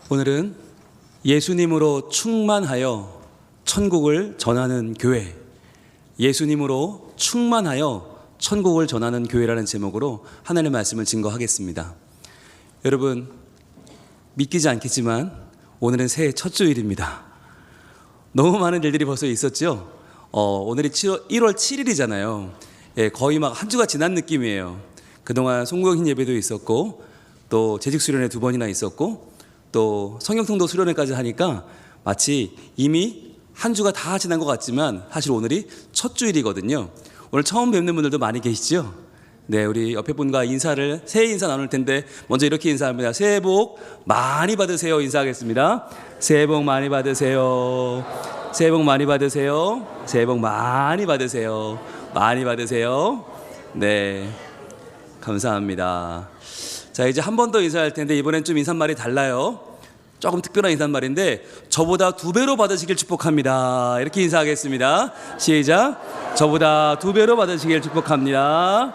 오늘은 예수님으로 충만하여 천국을 전하는 교회, 예수님으로 충만하여 천국을 전하는 교회라는 제목으로 하나님의 말씀을 증거하겠습니다. 여러분, 믿기지 않겠지만 오늘은 새해 첫 주일입니다. 너무 많은 일들이 벌써 있었죠. 오늘이 1월 7일이잖아요. 거의 막 한 주가 지난 느낌이에요. 그동안 송구경 예배도 있었고, 또 재직 수련회 2번이나 있었고, 또 성경통독 수련회까지 하니까 마치 이미 한 주가 다 지난 것 같지만 사실 오늘이 첫 주일이거든요. 오늘 처음 뵙는 분들도 많이 계시죠? 네, 우리 옆에 분과 새해 인사 나눌 텐데 먼저 이렇게 인사합니다. 새해 복 많이 받으세요. 인사하겠습니다. 새해 복 많이 받으세요. 새해 복 많이 받으세요. 새해 복 많이 받으세요. 많이 받으세요. 네, 감사합니다. 자, 이제 한 번 더 인사할 텐데 이번엔 좀 인사말이 달라요. 조금 특별한 인사말인데 저보다 2배로 받으시길 축복합니다. 이렇게 인사하겠습니다. 시작. 저보다 2배로 받으시길 축복합니다.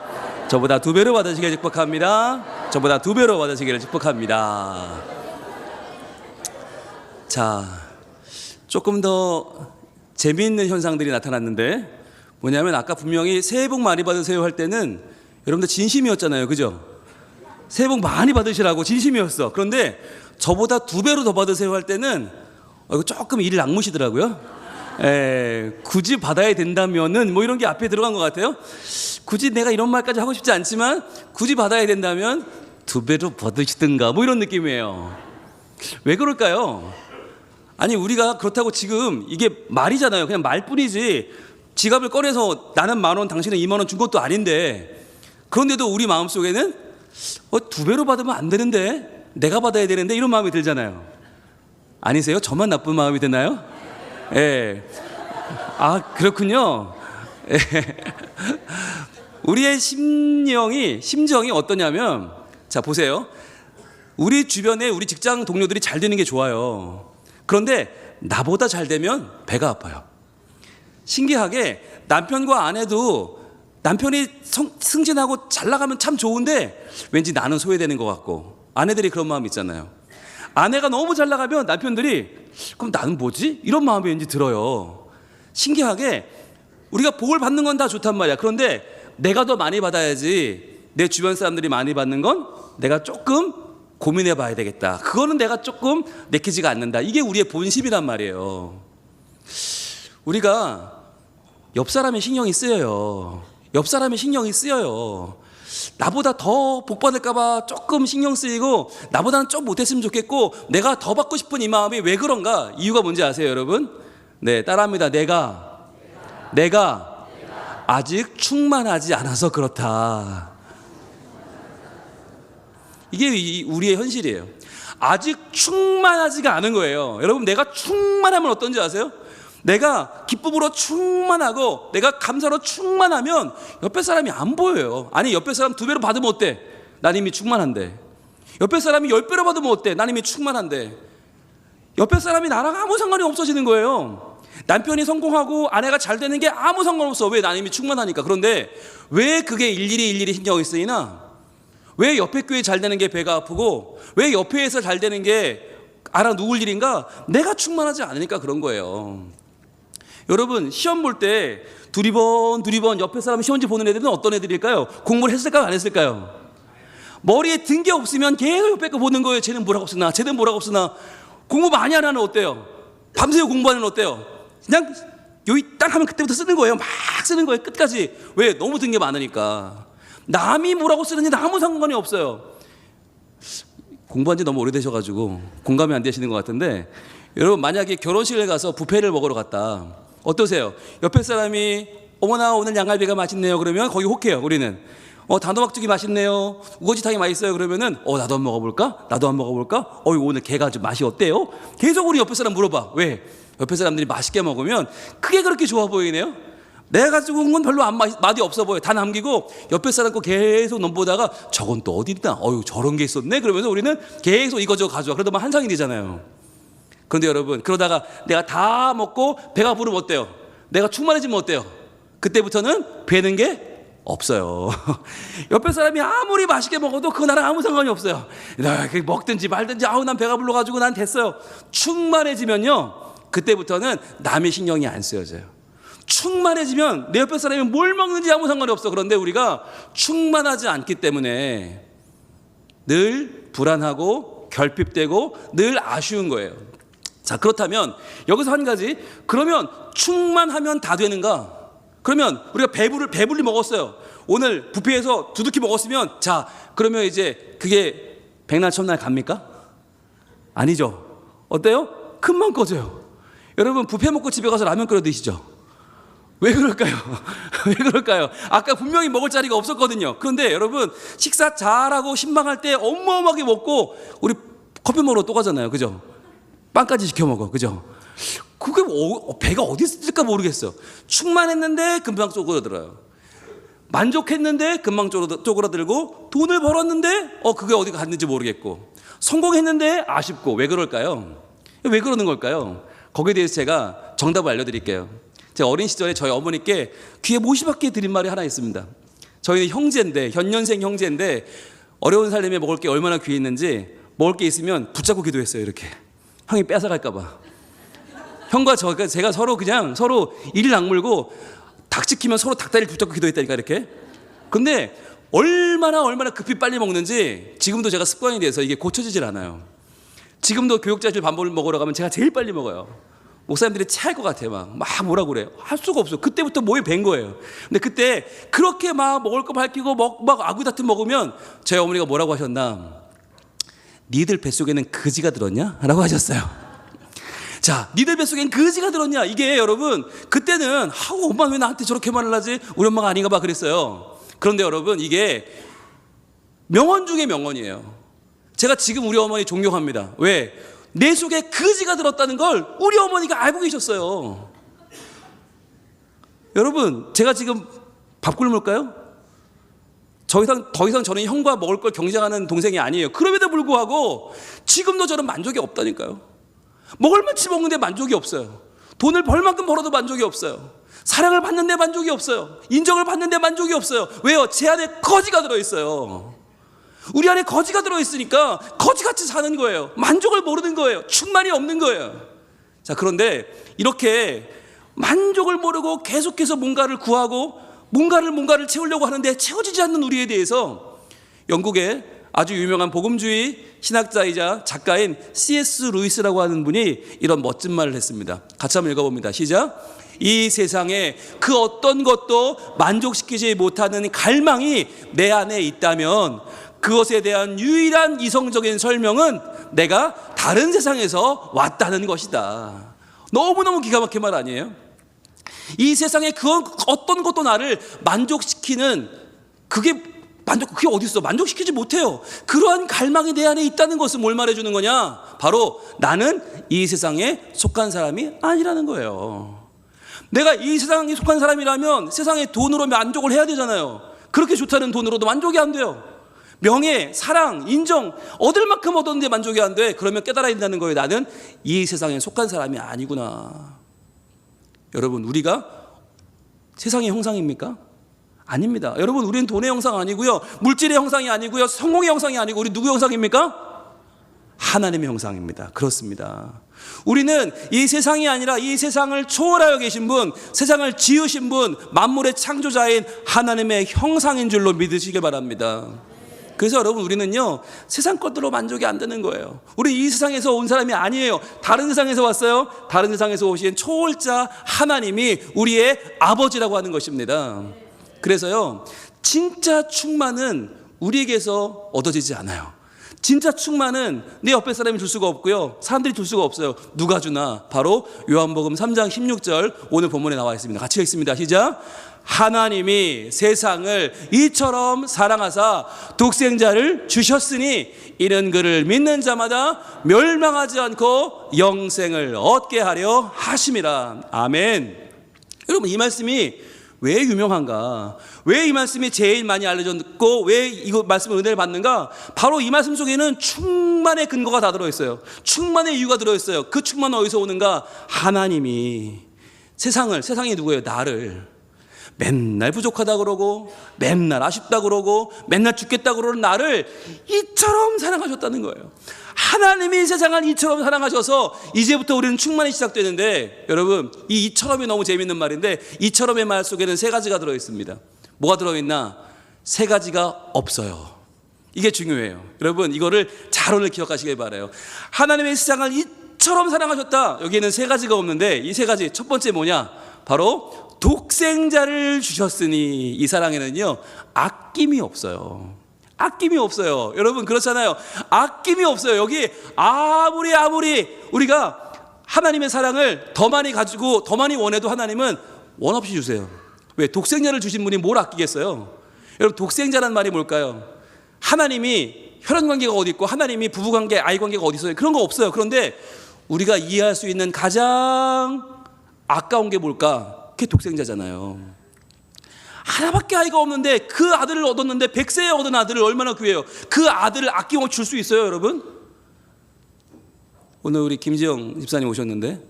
저보다 2배로 받으시길 축복합니다. 저보다 2배로 받으시기를 축복합니다. 자, 조금 더 재미있는 현상들이 나타났는데 뭐냐면 아까 분명히 새해 복 많이 받으세요 할 때는 여러분들 진심이었잖아요. 그죠? 새해 복 많이 받으시라고 진심이었어. 그런데 저보다 2배로 더 받으세요 할 때는 이거 조금 일을 악무시더라고요. 굳이 받아야 된다면은 뭐 이런 게 앞에 들어간 것 같아요. 굳이 내가 이런 말까지 하고 싶지 않지만 굳이 받아야 된다면 2배로 받으시든가 뭐 이런 느낌이에요. 왜 그럴까요? 아니, 우리가 그렇다고 지금 이게 말이잖아요. 그냥 말뿐이지 지갑을 꺼내서 나는 10,000원 당신은 20,000원 준 것도 아닌데, 그런데도 우리 마음속에는 2배로 받으면 안 되는데, 내가 받아야 되는데 이런 마음이 들잖아요. 아니세요? 저만 나쁜 마음이 드나요? 예. 아, 그렇군요. 예. 우리의 심정이 어떠냐면, 자, 보세요. 우리 주변에 우리 직장 동료들이 잘 되는 게 좋아요. 그런데 나보다 잘 되면 배가 아파요. 신기하게 남편과 아내도 남편이 승진하고 잘 나가면 참 좋은데 왠지 나는 소외되는 것 같고, 아내들이 그런 마음 있잖아요. 아내가 너무 잘 나가면 남편들이 그럼 나는 뭐지? 이런 마음이 왠지 들어요. 신기하게 우리가 복을 받는 건 다 좋단 말이야. 그런데 내가 더 많이 받아야지, 내 주변 사람들이 많이 받는 건 내가 조금 고민해 봐야 되겠다. 그거는 내가 조금 내키지가 않는다. 이게 우리의 본심이란 말이에요. 우리가 옆 사람의 신경이 쓰여요. 옆 사람의 신경이 쓰여요. 나보다 더 복 받을까봐 조금 신경 쓰이고, 나보다는 좀 못했으면 좋겠고, 내가 더 받고 싶은 이 마음이 왜 그런가? 이유가 뭔지 아세요, 여러분? 네, 따라합니다. 내가 아직 충만하지 않아서 그렇다. 이게 우리의 현실이에요. 아직 충만하지가 않은 거예요. 여러분, 내가 충만하면 어떤지 아세요? 내가 기쁨으로 충만하고 내가 감사로 충만하면 옆에 사람이 안 보여요. 아니, 옆에 사람 2배로 받으면 어때? 난 이미 충만한데. 옆에 사람이 10배로 받으면 어때? 난 이미 충만한데. 옆에 사람이 나랑 아무 상관이 없어지는 거예요. 남편이 성공하고 아내가 잘 되는 게 아무 상관없어. 왜? 난 이미 충만하니까. 그런데 왜 그게 일일이 신경이 쓰이나? 왜 옆에 교회 잘 되는 게 배가 아프고, 왜 옆에서 잘 되는 게 알아 누울 일인가? 내가 충만하지 않으니까 그런 거예요. 여러분, 시험 볼 때 두리번 옆에 사람 시험지 보는 애들은 어떤 애들일까요? 공부를 했을까요? 안 했을까요? 머리에 든 게 없으면 계속 옆에 거 보는 거예요. 쟤는 뭐라고 쓰나? 쟤는 뭐라고 쓰나? 공부 많이 하는 애는 어때요? 밤새 공부하는 애는 어때요? 그냥 여기 딱 하면 그때부터 쓰는 거예요. 막 쓰는 거예요. 끝까지. 왜? 너무 든 게 많으니까. 남이 뭐라고 쓰는지 아무 상관이 없어요. 공부한 지 너무 오래되셔가지고 공감이 안 되시는 것 같은데, 여러분, 만약에 결혼식을 가서 뷔페를 먹으러 갔다. 어떠세요? 옆에 사람이 어머나 오늘 양갈비가 맛있네요. 그러면 거기 혹해요. 우리는 단호박죽이 맛있네요. 우거지탕이 맛있어요. 그러면은 나도 한번 먹어볼까? 나도 한번 먹어볼까? 오늘 걔가 좀 맛이 어때요? 계속 우리 옆에 사람 물어봐. 왜? 옆에 사람들이 맛있게 먹으면 그게 그렇게 좋아 보이네요. 내가 가지고 온 건 별로 맛이 없어 보여. 다 남기고 옆에 사람 거 계속 넘보다가 저건 또 어디 있나? 저런 게 있었네? 그러면서 우리는 계속 이거저거 가져와. 그러다만 한상이 되잖아요. 그런데 여러분, 그러다가 내가 다 먹고 배가 부르면 어때요? 내가 충만해지면 어때요? 그때부터는 배는 게 없어요. 옆에 사람이 아무리 맛있게 먹어도 그거 나랑 아무 상관이 없어요. 먹든지 말든지 아우 난 배가 불러가지고 난 됐어요. 충만해지면요, 그때부터는 남의 신경이 안 쓰여져요. 충만해지면 내 옆에 사람이 뭘 먹는지 아무 상관이 없어. 그런데 우리가 충만하지 않기 때문에 늘 불안하고 결핍되고 늘 아쉬운 거예요. 자, 그렇다면 여기서 한 가지, 그러면 충만하면 다 되는가? 그러면 우리가 배불리 먹었어요. 오늘 뷔페에서 두둑히 먹었으면, 자, 그러면 이제 그게 백날 첫날 갑니까? 아니죠. 어때요? 금방 꺼져요. 여러분 뷔페 먹고 집에 가서 라면 끓여 드시죠? 왜 그럴까요? 왜 그럴까요? 아까 분명히 먹을 자리가 없었거든요. 그런데 여러분 식사 잘하고 신방할 때 어마어마하게 먹고 우리 커피 먹으러 또 가잖아요. 그죠? 빵까지 시켜 먹어. 그죠? 그게 배가 어디 있을까 모르겠어. 충만했는데 금방 쪼그라들어요. 만족했는데 금방 쪼그라들고, 돈을 벌었는데 그게 어디 갔는지 모르겠고, 성공했는데 아쉽고. 왜 그럴까요? 왜 그러는 걸까요? 거기에 대해서 제가 정답을 알려드릴게요. 제가 어린 시절에 저희 어머니께 귀에 못이 박게 드린 말이 하나 있습니다. 저희는 형제인데, 현년생 형제인데 어려운 살림에 먹을 게 얼마나 귀했는지, 먹을 게 있으면 붙잡고 기도했어요. 이렇게 형이 뺏어갈까 봐. 형과 제가 서로 이를 악물고 닭 지키면 서로 닭다리를 붙잡고 기도했다니까, 이렇게. 근데 얼마나 급히 빨리 먹는지 지금도 제가 습관이 돼서 이게 고쳐지질 않아요. 지금도 교육자실 밥을 먹으러 가면 제가 제일 빨리 먹어요. 목사님들이 체할 것 같아요. 막 뭐라고 그래요. 할 수가 없어. 그때부터 몸이 밴 거예요. 근데 그때 그렇게 막 먹을 거 밝히고 막 아구다툼 먹으면 저희 어머니가 뭐라고 하셨나? 니들 뱃속에는 그지가 들었냐? 라고 하셨어요. 자, 니들 뱃속엔 그지가 들었냐? 이게 여러분, 그때는 엄마 왜 나한테 저렇게 말을 하지? 우리 엄마가 아닌가 봐 그랬어요. 그런데 여러분, 이게 명언 중에 명언이에요. 제가 지금 우리 어머니 존경합니다. 왜? 내 속에 그지가 들었다는 걸 우리 어머니가 알고 계셨어요. 여러분, 제가 지금 밥 굶을까요? 더 이상 저는 형과 먹을 걸 경쟁하는 동생이 아니에요. 그럼에도 불구하고 지금도 저는 만족이 없다니까요. 먹을 만치 먹는데 만족이 없어요. 돈을 벌 만큼 벌어도 만족이 없어요. 사랑을 받는데 만족이 없어요. 인정을 받는데 만족이 없어요. 왜요? 제 안에 거지가 들어있어요. 우리 안에 거지가 들어있으니까 거지같이 사는 거예요. 만족을 모르는 거예요. 충만이 없는 거예요. 자, 그런데 이렇게 만족을 모르고 계속해서 뭔가를 구하고 뭔가를 채우려고 하는데 채워지지 않는 우리에 대해서 영국의 아주 유명한 복음주의 신학자이자 작가인 C.S. 루이스라고 하는 분이 이런 멋진 말을 했습니다. 같이 한번 읽어봅니다. 시작. 이 세상에 그 어떤 것도 만족시키지 못하는 갈망이 내 안에 있다면 그것에 대한 유일한 이성적인 설명은 내가 다른 세상에서 왔다는 것이다. 너무너무 기가 막힌 말 아니에요? 이 세상에 그 어떤 것도 나를 만족시키는 그게 어디 있어? 만족시키지 못해요. 그러한 갈망이 내 안에 있다는 것은 뭘 말해주는 거냐? 바로 나는 이 세상에 속한 사람이 아니라는 거예요. 내가 이 세상에 속한 사람이라면 세상의 돈으로 만족을 해야 되잖아요. 그렇게 좋다는 돈으로도 만족이 안 돼요. 명예, 사랑, 인정 얻을 만큼 얻었는데 만족이 안 돼. 그러면 깨달아야 된다는 거예요. 나는 이 세상에 속한 사람이 아니구나. 여러분, 우리가 세상의 형상입니까? 아닙니다. 여러분, 우리는 돈의 형상 아니고요, 물질의 형상이 아니고요, 성공의 형상이 아니고, 우리 누구 형상입니까? 하나님의 형상입니다. 그렇습니다. 우리는 이 세상이 아니라 이 세상을 초월하여 계신 분, 세상을 지으신 분, 만물의 창조자인 하나님의 형상인 줄로 믿으시길 바랍니다. 그래서 여러분, 우리는요 세상 것들로 만족이 안 되는 거예요. 우리 이 세상에서 온 사람이 아니에요. 다른 세상에서 왔어요. 다른 세상에서 오신 초월자 하나님이 우리의 아버지라고 하는 것입니다. 그래서요, 진짜 충만은 우리에게서 얻어지지 않아요. 진짜 충만은 내 옆에 사람이 줄 수가 없고요, 사람들이 줄 수가 없어요. 누가 주나? 바로 요한복음 3장 16절 오늘 본문에 나와 있습니다. 같이 읽습니다. 시작. 하나님이 세상을 이처럼 사랑하사 독생자를 주셨으니 이는 그를 믿는 자마다 멸망하지 않고 영생을 얻게 하려 하심이라. 아멘. 여러분, 이 말씀이 왜 유명한가? 왜 이 말씀이 제일 많이 알려졌고 왜 이 말씀을 은혜를 받는가? 바로 이 말씀 속에는 충만의 근거가 다 들어있어요. 충만의 이유가 들어있어요. 그 충만은 어디서 오는가? 하나님이 세상이 누구예요? 나를 맨날 부족하다 그러고 맨날 아쉽다 그러고 맨날 죽겠다 그러는 나를 이처럼 사랑하셨다는 거예요. 하나님이 세상을 이처럼 사랑하셔서 이제부터 우리는 충만이 시작되는데, 여러분 이 이처럼이 너무 재밌는 말인데, 이처럼의 말 속에는 세 가지가 들어있습니다. 뭐가 들어있나? 세 가지가 없어요. 이게 중요해요. 여러분 이거를 잘 오늘 기억하시길 바라요. 하나님의 세상을 이처럼 사랑하셨다. 여기에는 세 가지가 없는데, 이 세 가지, 첫 번째 뭐냐? 바로 독생자를 주셨으니. 이 사랑에는요 아낌이 없어요. 아낌이 없어요. 여러분 그렇잖아요. 아낌이 없어요. 여기 아무리 우리가 하나님의 사랑을 더 많이 가지고 더 많이 원해도 하나님은 원 없이 주세요. 왜? 독생자를 주신 분이 뭘 아끼겠어요? 여러분 독생자란 말이 뭘까요? 하나님이 혈연관계가 어디 있고 하나님이 부부관계, 아이관계가 어디 있어요? 그런 거 없어요. 그런데 우리가 이해할 수 있는 가장 아까운 게 뭘까? 그게 독생자잖아요. 하나밖에 아이가 없는데 그 아들을 얻었는데 100세에 얻은 아들을 얼마나 귀해요. 그 아들을 아낌없이 줄 수 있어요, 여러분? 오늘 우리 김지영 집사님 오셨는데,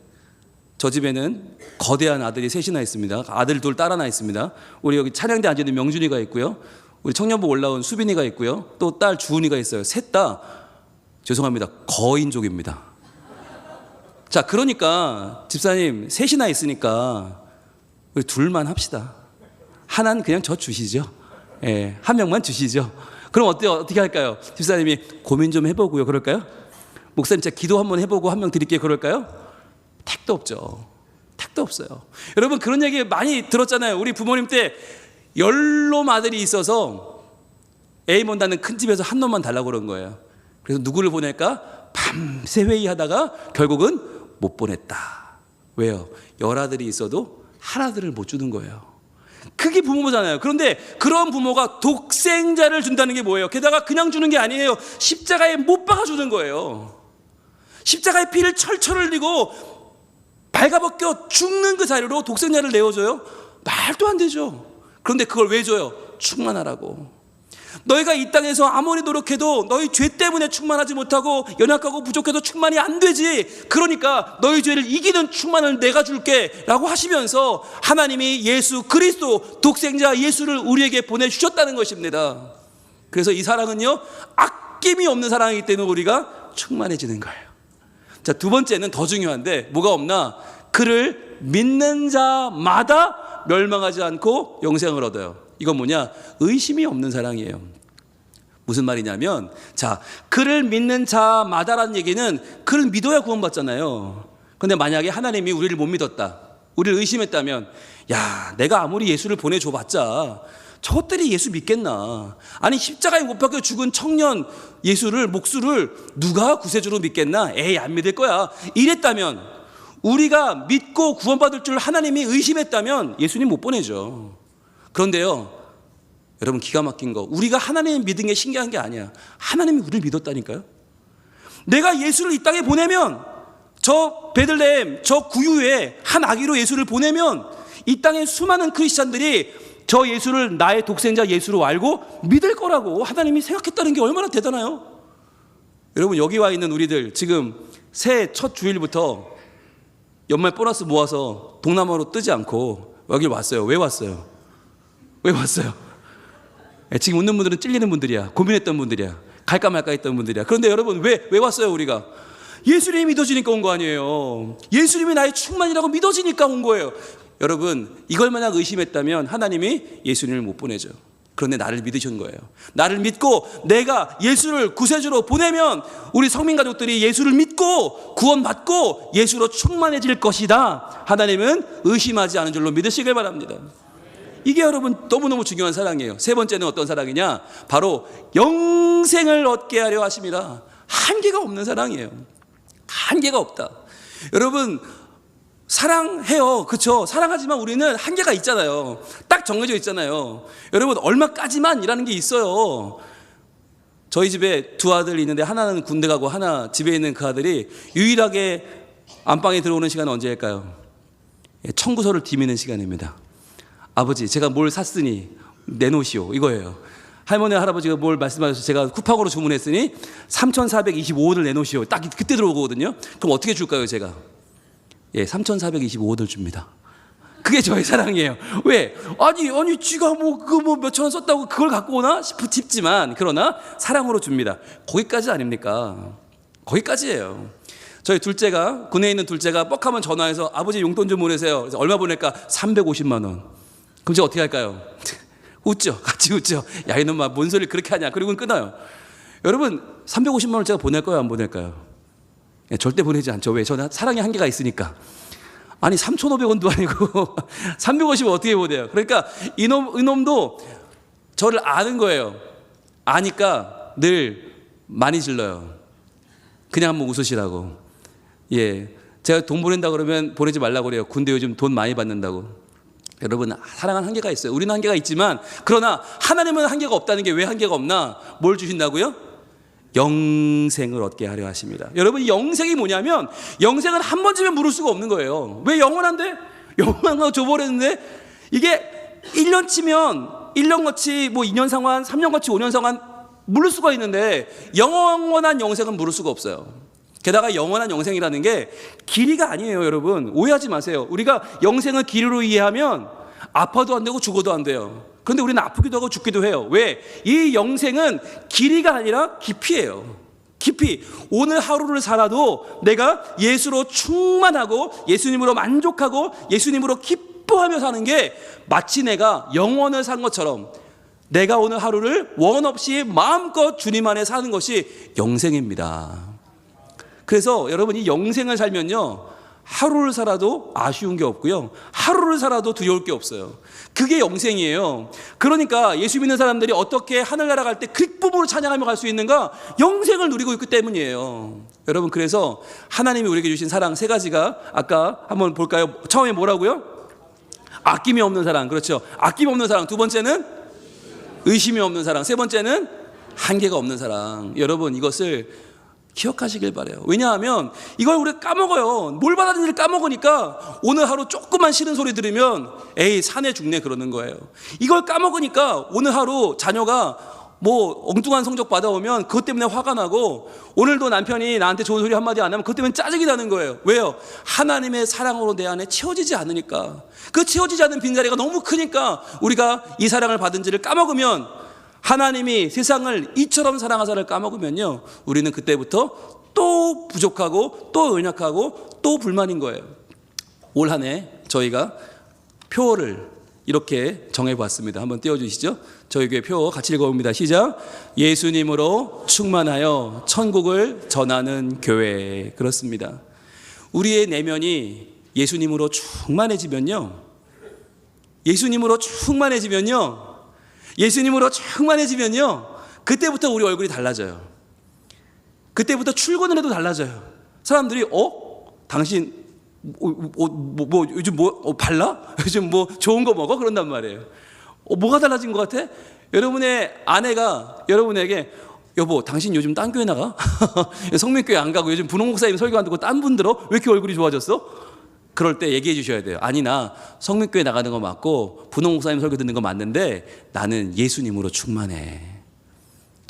저 집에는 거대한 아들이 셋이나 있습니다. 아들 둘, 딸 하나 있습니다. 우리 여기 찬양대 앉아있는 명준이가 있고요, 우리 청년부 올라온 수빈이가 있고요, 또 딸 주은이가 있어요. 셋 다 죄송합니다, 거인족입니다. 자, 그러니까 집사님 셋이나 있으니까 우리 둘만 합시다. 하나는 그냥 저 주시죠. 예, 한 명만 주시죠. 그럼 어떻게 할까요? 집사님이 고민 좀 해보고요, 그럴까요? 목사님 제가 기도 한번 해보고 한 명 드릴게요, 그럴까요? 택도 없죠. 택도 없어요. 여러분 그런 얘기 많이 들었잖아요. 우리 부모님 때 열놈 아들이 있어서 A 본다는 큰 집에서 한 놈만 달라고 그런 거예요. 그래서 누구를 보낼까? 밤새 회의하다가 결국은 못 보냈다. 왜요? 열 아들이 있어도 하나들을 못 주는 거예요. 그게 부모잖아요. 그런데 그런 부모가 독생자를 준다는 게 뭐예요? 게다가 그냥 주는 게 아니에요. 십자가에 못 박아 주는 거예요. 십자가에 피를 철철 흘리고 발가벗겨 죽는 그 자리로 독생자를 내어줘요? 말도 안 되죠. 그런데 그걸 왜 줘요? 충만하라고. 너희가 이 땅에서 아무리 노력해도 너희 죄 때문에 충만하지 못하고 연약하고 부족해도 충만이 안 되지. 그러니까 너희 죄를 이기는 충만을 내가 줄게 라고 하시면서 하나님이 예수 그리스도 독생자 예수를 우리에게 보내주셨다는 것입니다. 그래서 이 사랑은요 아낌이 없는 사랑이기 때문에 우리가 충만해지는 거예요. 자, 두 번째는 더 중요한데 뭐가 없나? 그를 믿는 자마다 멸망하지 않고 영생을 얻어요. 이건 뭐냐? 의심이 없는 사랑이에요. 무슨 말이냐면, 자, 그를 믿는 자마다라는 얘기는 그를 믿어야 구원받잖아요. 근데 만약에 하나님이 우리를 못 믿었다, 우리를 의심했다면, 야, 내가 아무리 예수를 보내줘봤자 저것들이 예수 믿겠나? 아니 십자가에 못 박혀 죽은 청년 예수를, 목수를 누가 구세주로 믿겠나? 에이, 안 믿을 거야. 이랬다면, 우리가 믿고 구원받을 줄 하나님이 의심했다면 예수님 못 보내죠. 그런데요, 여러분 기가 막힌 거, 우리가 하나님을 믿은 게 신기한 게 아니야. 하나님이 우리를 믿었다니까요. 내가 예수를 이 땅에 보내면, 저 베들레헴 저 구유에 한 아기로 예수를 보내면 이 땅의 수많은 크리스찬들이 저 예수를 나의 독생자 예수로 알고 믿을 거라고 하나님이 생각했다는 게 얼마나 대단해요. 여러분 여기 와 있는 우리들 지금 새해 첫 주일부터 연말 보너스 모아서 동남아로 뜨지 않고 여기 왔어요. 왜 왔어요? 왜 왔어요? 지금 웃는 분들은 찔리는 분들이야. 고민했던 분들이야. 갈까 말까 했던 분들이야. 그런데 여러분 왜 왔어요 우리가? 예수님이 믿어지니까 온 거 아니에요. 예수님이 나의 충만이라고 믿어지니까 온 거예요. 여러분 이걸 만약 의심했다면 하나님이 예수님을 못 보내죠. 그런데 나를 믿으신 거예요. 나를 믿고 내가 예수를 구세주로 보내면 우리 성민 가족들이 예수를 믿고 구원받고 예수로 충만해질 것이다. 하나님은 의심하지 않은 줄로 믿으시길 바랍니다. 이게 여러분 너무너무 중요한 사랑이에요. 세 번째는 어떤 사랑이냐? 바로 영생을 얻게 하려 하심이라. 한계가 없는 사랑이에요. 한계가 없다. 여러분 사랑해요. 그렇죠? 사랑하지만 우리는 한계가 있잖아요. 딱 정해져 있잖아요. 여러분 얼마까지만이라는 게 있어요. 저희 집에 두 아들이 있는데 하나는 군대 가고 하나 집에 있는 그 아들이 유일하게 안방에 들어오는 시간은 언제일까요? 청구서를 뒤미는 시간입니다. 아버지 제가 뭘 샀으니 내놓으시오, 이거예요. 할머니 할아버지가 뭘 말씀하셔서 제가 쿠팡으로 주문했으니 3,425원을 내놓으시오. 딱 그때 들어오거든요. 그럼 어떻게 줄까요 제가? 3,425원을 줍니다. 그게 저의 사랑이에요. 왜? 아니 쥐가 뭐 그거 뭐 몇천 원 썼다고 그걸 갖고 오나 싶지만, 그러나 사랑으로 줍니다. 거기까지 아닙니까? 거기까지예요. 저희 둘째가, 군에 있는 둘째가 뻑하면 전화해서 아버지 용돈 좀 보내세요. 그래서 얼마 보낼까? 350만 원. 그럼 제가 어떻게 할까요? 웃죠. 같이 웃죠. 야, 이놈아 뭔 소리를 그렇게 하냐. 그리고는 끊어요. 여러분 350만 원을 제가 보낼까요, 안 보낼까요? 절대 보내지 않죠. 왜? 저는 사랑의 한계가 있으니까. 아니 3,500원도 아니고 350원 어떻게 보내요? 그러니까 이놈도 저를 아는 거예요. 아니까 늘 많이 질러요. 그냥 한번 웃으시라고. 예, 제가 돈 보낸다 그러면 보내지 말라고 그래요. 군대 요즘 돈 많이 받는다고. 여러분 사랑은 한계가 있어요. 우리는 한계가 있지만, 그러나 하나님은 한계가 없다는 게 왜 한계가 없나? 뭘 주신다고요? 영생을 얻게 하려 하십니다. 여러분 이 영생이 뭐냐면, 영생은 한 번 주면 물을 수가 없는 거예요. 왜? 영원한데? 영원한 거 줘버렸는데, 이게 1년 치면 1년같이 뭐 2년 상환, 3년같이 5년 상환 물을 수가 있는데, 영원한 영생은 물을 수가 없어요. 게다가 영원한 영생이라는 게 길이가 아니에요. 여러분 오해하지 마세요. 우리가 영생을 길이로 이해하면 아파도 안 되고 죽어도 안 돼요. 그런데 우리는 아프기도 하고 죽기도 해요. 왜? 이 영생은 길이가 아니라 깊이예요. 깊이. 오늘 하루를 살아도 내가 예수로 충만하고 예수님으로 만족하고 예수님으로 기뻐하며 사는 게 마치 내가 영원을 산 것처럼, 내가 오늘 하루를 원 없이 마음껏 주님 안에 사는 것이 영생입니다. 그래서 여러분 이 영생을 살면요, 하루를 살아도 아쉬운 게 없고요, 하루를 살아도 두려울 게 없어요. 그게 영생이에요. 그러니까 예수 믿는 사람들이 어떻게 하늘나라 갈 때 기쁨으로 찬양하며 갈 수 있는가? 영생을 누리고 있기 때문이에요. 여러분 그래서 하나님이 우리에게 주신 사랑 세 가지가 아까 한번 볼까요? 처음에 뭐라고요? 아낌이 없는 사랑. 그렇죠. 아낌 없는 사랑. 두 번째는 의심이 없는 사랑. 세 번째는 한계가 없는 사랑. 여러분 이것을 기억하시길 바라요. 왜냐하면 이걸 우리가 까먹어요. 뭘 받았는지를 까먹으니까 오늘 하루 조금만 싫은 소리 들으면 에이 사내 죽네 그러는 거예요. 이걸 까먹으니까 오늘 하루 자녀가 뭐 엉뚱한 성적 받아오면 그것 때문에 화가 나고, 오늘도 남편이 나한테 좋은 소리 한마디 안 하면 그것 때문에 짜증이 나는 거예요. 왜요? 하나님의 사랑으로 내 안에 채워지지 않으니까. 그 채워지지 않는 빈자리가 너무 크니까 우리가 이 사랑을 받은지를 까먹으면, 하나님이 세상을 이처럼 사랑하사를 까먹으면요, 우리는 그때부터 또 부족하고 또 연약하고 또 불만인 거예요. 올 한 해 저희가 표어를 이렇게 정해봤습니다. 한번 띄워주시죠. 저희 교회 표어 같이 읽어봅니다. 시작. 예수님으로 충만하여 천국을 전하는 교회. 그렇습니다. 우리의 내면이 예수님으로 충만해지면요, 예수님으로 충만해지면요, 그때부터 우리 얼굴이 달라져요. 그때부터 출근을 해도 달라져요. 사람들이 당신 뭐 요즘 뭐 발라? 요즘 뭐 좋은 거 먹어? 그런단 말이에요. 뭐가 달라진 것 같아? 여러분의 아내가 여러분에게 여보 당신 요즘 딴 교회 나가? 성민교회 안 가고 요즘 분홍 목사님 설교 안 듣고 딴 분 들어? 왜 이렇게 얼굴이 좋아졌어? 그럴 때 얘기해 주셔야 돼요. 아니 나 성민교회 나가는 거 맞고 분홍 목사님 설교 듣는 거 맞는데 나는 예수님으로 충만해.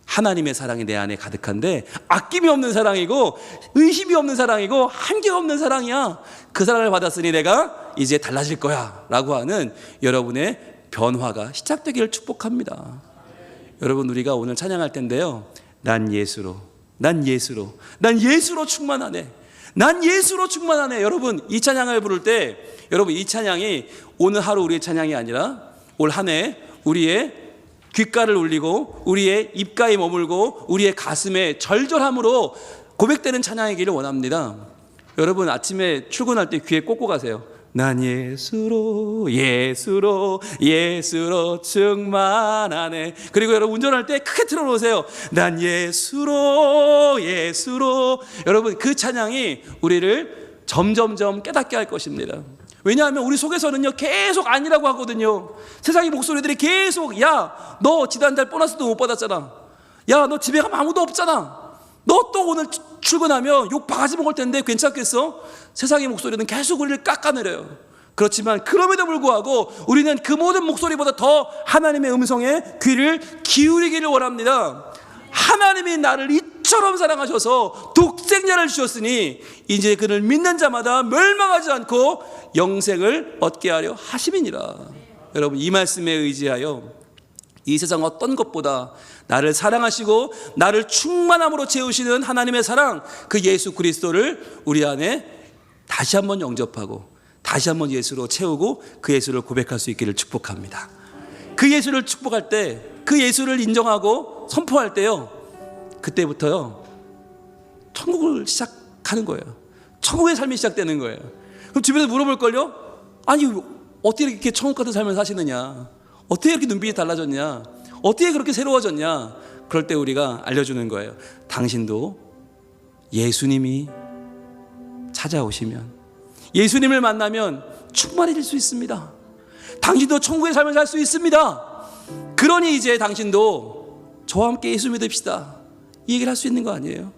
하나님의 사랑이 내 안에 가득한데 아낌이 없는 사랑이고 의심이 없는 사랑이고 한계가 없는 사랑이야. 그 사랑을 받았으니 내가 이제 달라질 거야 라고 하는 여러분의 변화가 시작되기를 축복합니다. 여러분 우리가 오늘 찬양할 텐데요, 난 예수로 충만하네. 난 예수로 충만하네. 여러분 이 찬양을 부를 때, 여러분 이 찬양이 오늘 하루 우리의 찬양이 아니라 올 한 해 우리의 귓가를 울리고 우리의 입가에 머물고 우리의 가슴에 절절함으로 고백되는 찬양이기를 원합니다. 여러분 아침에 출근할 때 귀에 꽂고 가세요. 난 예수로 충만하네. 그리고 여러분 운전할 때 크게 틀어놓으세요. 난 예수로. 여러분 그 찬양이 우리를 점점점 깨닫게 할 것입니다. 왜냐하면 우리 속에서는요 계속 아니라고 하거든요. 세상의 목소리들이 계속 야 너 지난달 보너스도 못 받았잖아. 야 너 집에 가면 아무도 없잖아. 너 또 오늘 출근하면 욕 바가지 먹을 텐데 괜찮겠어? 세상의 목소리는 계속 우리를 깎아내려요. 그렇지만 그럼에도 불구하고 우리는 그 모든 목소리보다 더 하나님의 음성에 귀를 기울이기를 원합니다. 하나님이 나를 이처럼 사랑하셔서 독생자를 주셨으니 이제 그를 믿는 자마다 멸망하지 않고 영생을 얻게 하려 하심이니라. 여러분, 이 말씀에 의지하여 이 세상 어떤 것보다 나를 사랑하시고 나를 충만함으로 채우시는 하나님의 사랑, 그 예수 그리스도를 우리 안에 다시 한번 영접하고 다시 한번 예수로 채우고 그 예수를 고백할 수 있기를 축복합니다. 그 예수를 축복할 때, 그 예수를 인정하고 선포할 때요, 그때부터요 천국을 시작하는 거예요. 천국의 삶이 시작되는 거예요. 그럼 주변에서 물어볼걸요? 아니, 어떻게 이렇게 천국 같은 삶을 사시느냐, 어떻게 이렇게 눈빛이 달라졌냐, 어떻게 그렇게 새로워졌냐. 그럴 때 우리가 알려주는 거예요. 당신도 예수님이 찾아오시면, 예수님을 만나면 충만해질 수 있습니다. 당신도 천국의 삶을 살 수 있습니다. 그러니 이제 당신도 저와 함께 예수 믿읍시다, 이 얘기를 할 수 있는 거 아니에요?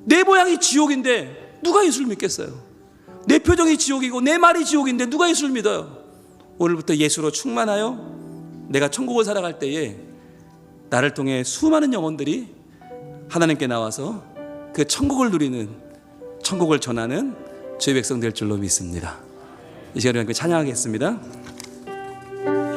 내 모양이 지옥인데 누가 예수를 믿겠어요? 내 표정이 지옥이고 내 말이 지옥인데 누가 예수를 믿어요? 오늘부터 예수로 충만하여 내가 천국을 살아갈 때에 나를 통해 수많은 영혼들이 하나님께 나와서 그 천국을 누리는, 천국을 전하는 주의 백성 될 줄로 믿습니다. 이 시간에 함께 찬양하겠습니다.